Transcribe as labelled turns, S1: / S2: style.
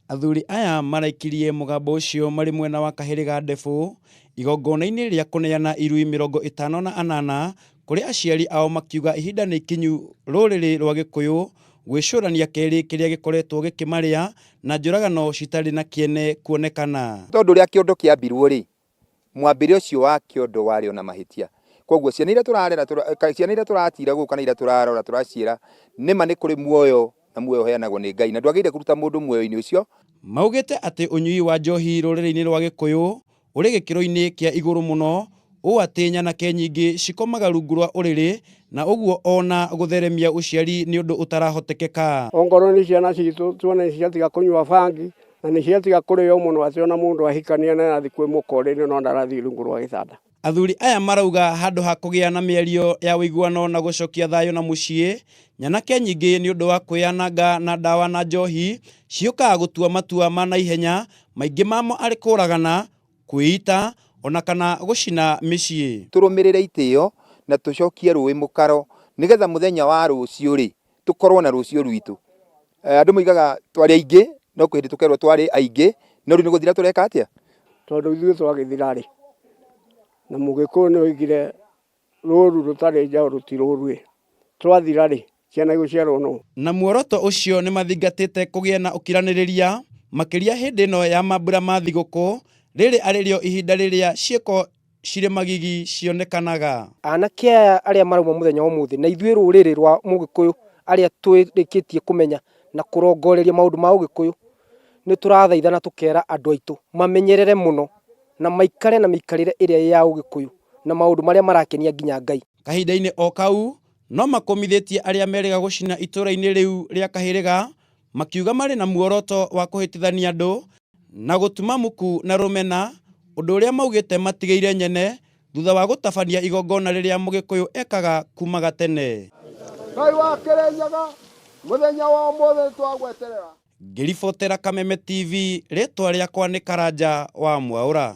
S1: Athuri aya maraikirie mugambo ucio mari mwena wa Kahiriga Ndefu igongona-inĩ rĩa kũneana irui 58 kũrĩ aciari ao makiuga ihinda nĩ ikinyu rũrĩrĩ rwa Gĩkũyũ gwĩcũrania kerĩ kĩrĩa gĩkoretwo gĩkĩmarĩa na njũragano citarĩ na kĩene kuonekana.
S2: Tondũ rĩa kĩondo kĩambirwo rĩ, mwambĩre ũcio wa kĩondo warĩ ona mahĩtia. Koguo ciana iria tũrarera, ciana iria tũratira gũka na iria tũrarora tũraciĩra nĩma nĩ kũrĩ muoyo na muoyo heanagwo nĩ Ngai na ndwagĩrĩire kũruta mũndũ muoyo-inĩ ũcio.
S1: Maugĩte atĩ ũnyui wa njohi rũrĩrĩ-inĩ rwa Gĩkũyũ ũrĩ gĩkĩro-inĩ kĩa igũrũ mũno, ũũ atĩ nyanake nyingĩ cikomaga rungu rwa ũrĩrĩ na ũguo ona gũtheremia ũciari nĩ ũndũ ũtarahotekeka.
S3: Ongorwo nĩ ciana citũ tuone ciatiga kũnyua bangi na nĩ ciatiga kũrĩo mũno atĩ ona mũndũ ahikania na athi kwĩ mũkorĩre no ndarathiĩ rungu rwa gĩtanda.
S1: Athuri aya marauga handũ ha kũgĩa na mĩario ya ũiguano na gũcokia thayũ na mũciĩ, nyanake nyingĩ nĩ ũndũ wa kwĩyananga na ndawa na njohi ciũkaga gũtua matua ma naihenya, maingĩ mamo arĩ kũragana, kwĩita ona kana gũcina mĩciĩ.
S2: Tũrũmĩrĩre itĩo na tũcokie rũĩ mũkaro nĩgetha mũthenya wa rũciũ rĩ tũkorwo na rũciũ rwitũ. Andũ moigaga twarĩ aingĩ no kwĩhĩndĩ tũkerwo twarĩ aingĩ no rĩu nĩ gũthira tũreka atĩa?
S3: Tondũ ithuĩ twagĩthira rĩ na Mũgĩkũyũ nĩ oigire rũru rũtarĩ njaũ rũtirũrue. Twathira rĩ ciana igũciarwo no.
S1: Na muoroto ũcio nĩ mathingatĩte kũgĩa na ũkiranĩrĩria makĩria hĩndĩ ĩno ya mambura ma thigũkũ, rĩrĩ arĩrĩo ihinda rĩrĩa ciĩko cirĩ magigi cionekanaga.
S4: Anake aya arĩa marauma mũthenya ũmũthĩ na ithuĩ rũrĩrĩ rwa Mũgĩkũyũ arĩa twĩrĩkĩtie kũmenya na kũrongoreria maũndũ ma Ũgĩkũyũ, nĩ tũrathaitha na tũkera andũ aitũ mamenyerere mũno na maikare na mĩikarĩre ĩrĩa ya Ũgĩkũyũ na maũndũ marĩa marakenia nginya Ngai.
S1: Kahinda-inĩ o kau no makomithĩtie arĩa merĩga gũcina itũra-inĩ rĩu rĩa Kahĩrĩga, makiuga marĩ na muoroto wa kũhĩtithania andũ na gũtuma muku na rũmena, ũndũ ũrĩa maugĩte matigĩire nyene thutha wa gũtabania igongona rĩrĩa Mũgĩkũyũ ekaga kuma gatene.
S3: Ngai wa Kĩrĩnyaga mũthenya wa ũmũthĩ twagweterera.
S1: Ngĩribotera Kameme TV, rĩtwa rĩakwa nĩ Karanja wa Mwaũra.